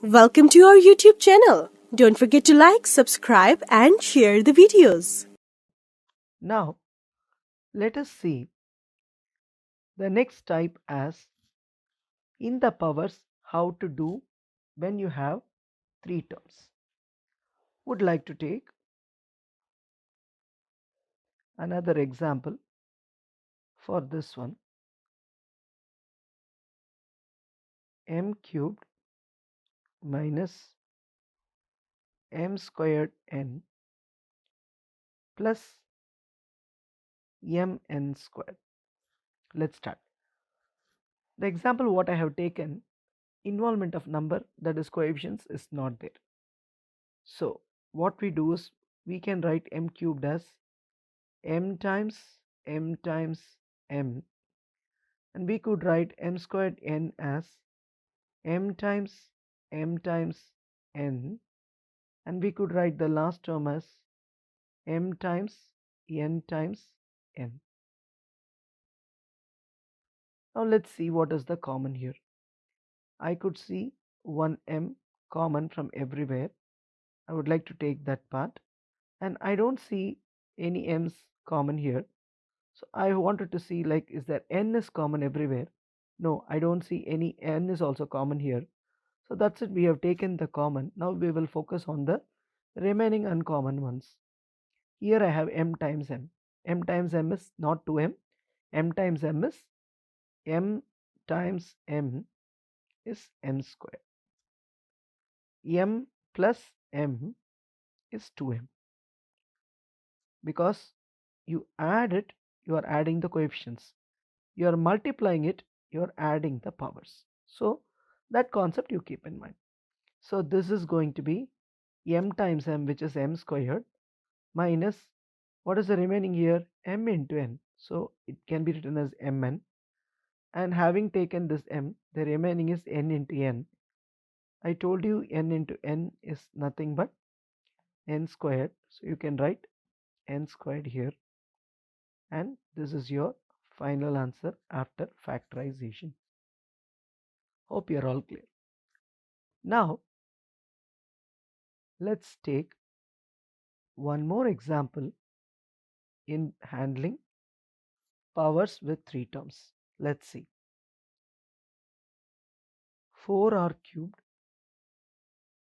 Welcome to our YouTube channel. Don't forget to like, subscribe and share the videos. Now, let us see the next type as in the powers how to do when you have three terms. Would like to take another example for this one. M cubed minus m squared n plus mn squared. Let's start. The example what I have taken, involvement of number, that is coefficients, is not there. So what we do is we can write m cubed as m times m, and we could write m squared n as m times n, and we could write the last term as m times n. Now let's see what is the common here. I could see one m common from everywhere. I would like to take that part, and I don't see any m's common here. So I wanted to see, like, is there n is common everywhere? No, I don't see any n is also common here. So that's it, we have taken the common. Now we will focus on the remaining uncommon ones. Here I have m times m. M times m is not 2m. M times m is m times m is m squared. M plus m is 2m. Because you add it, you are adding the coefficients. You are multiplying it, you are adding the powers. So that concept you keep in mind. So this is going to be m times m, which is m squared, minus what is the remaining here, m into n. So it can be written as mn, and having taken this m, the remaining is n into n. I told you n into n is nothing but n squared, so you can write n squared here, and this is your final answer after factorization. Hope you are all clear. Now let's take one more example in handling powers with three terms. Let's see. 4r cubed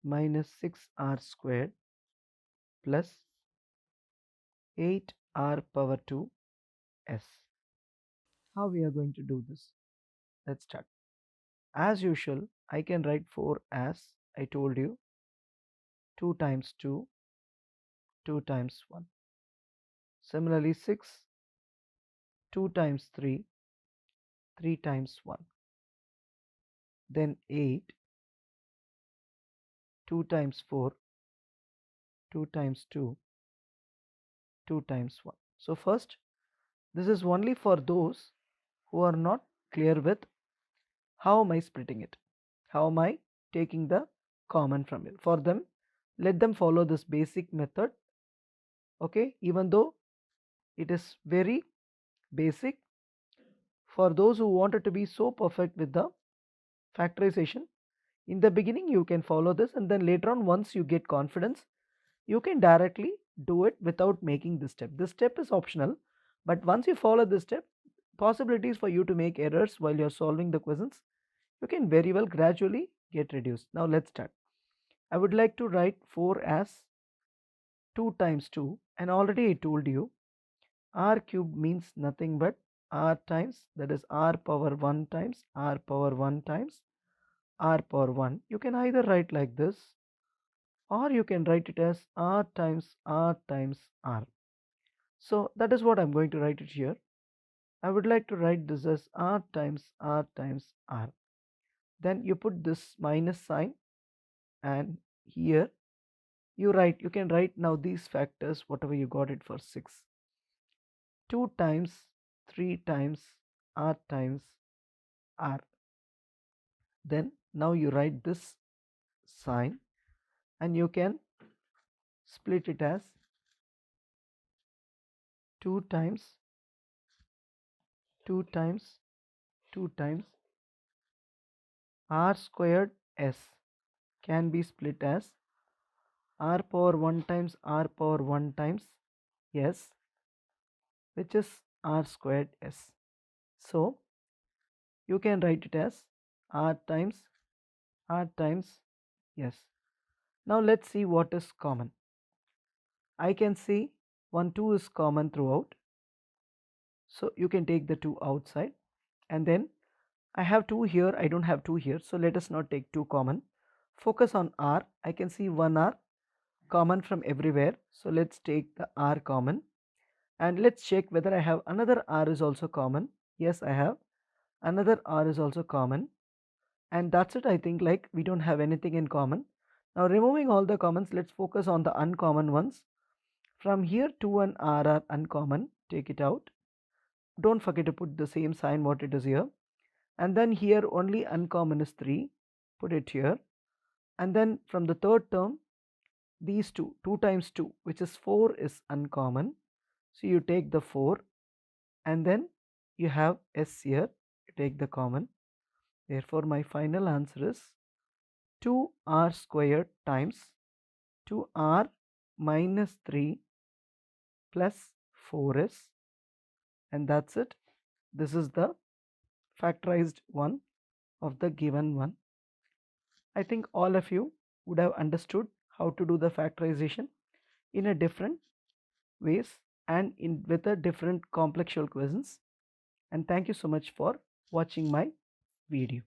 minus 6r squared plus 8r power 2 s. How we are going to do this? Let's start. As usual, I can write 4 as I told you, 2 times 2, 2 times 1. Similarly, 6, 2 times 3, 3 times 1. Then 8, 2 times 4, 2 times 2, 2 times 1. So first, this is only for those who are not clear with how am I splitting it, how am I taking the common from it. For them, let them follow this basic method. Okay, even though it is very basic, for those who wanted to be so perfect with the factorization, in the beginning you can follow this, and then later on, once you get confidence, you can directly do it without making this step. This step is optional, but once you follow this step, possibilities for you to make errors while you're solving the questions, you can very well gradually get reduced. Now let's start. I would like to write 4 as 2 times 2, and already I told you r cubed means nothing but r times, that is r power 1 times r power 1 times r power 1. You can either write like this, or you can write it as r times r times r. So that is what I'm going to write it here. I would like to write this as r times r times r. Then you put this minus sign, and here you can write now these factors, whatever you got it for 6. 2 times 3 times r times r. Then now you write this sign, and you can split it as 2 times 2 times 2 times r squared s. can be split as r power 1 times r power 1 times s, which is r squared s. So you can write it as r times s. Now let's see what is common. I can see 1 2 is common throughout, so you can take the 2 outside, and then I have 2 here, I don't have 2 here, so let us not take 2 common. Focus on r. I can see 1 r common from everywhere, so let's take the r common, and let's check whether I have another r is also common. Yes, I have another r is also common, and that's it. I think like we don't have anything in common. Now removing all the commons, let's focus on the uncommon ones. From here 2 and r are uncommon, take it out. Don't forget to put the same sign what it is here, and then here only uncommon is 3, put it here. And then from the third term, these 2 times 2, which is 4, is uncommon, so you take the 4, and then you have s here, you take the common. Therefore my final answer is 2r squared times 2r minus 3 plus 4s, and that's it. This is the factorized one of the given one. I think all of you would have understood how to do the factorization in a different ways and in with a different complexual questions. And thank you so much for watching my video.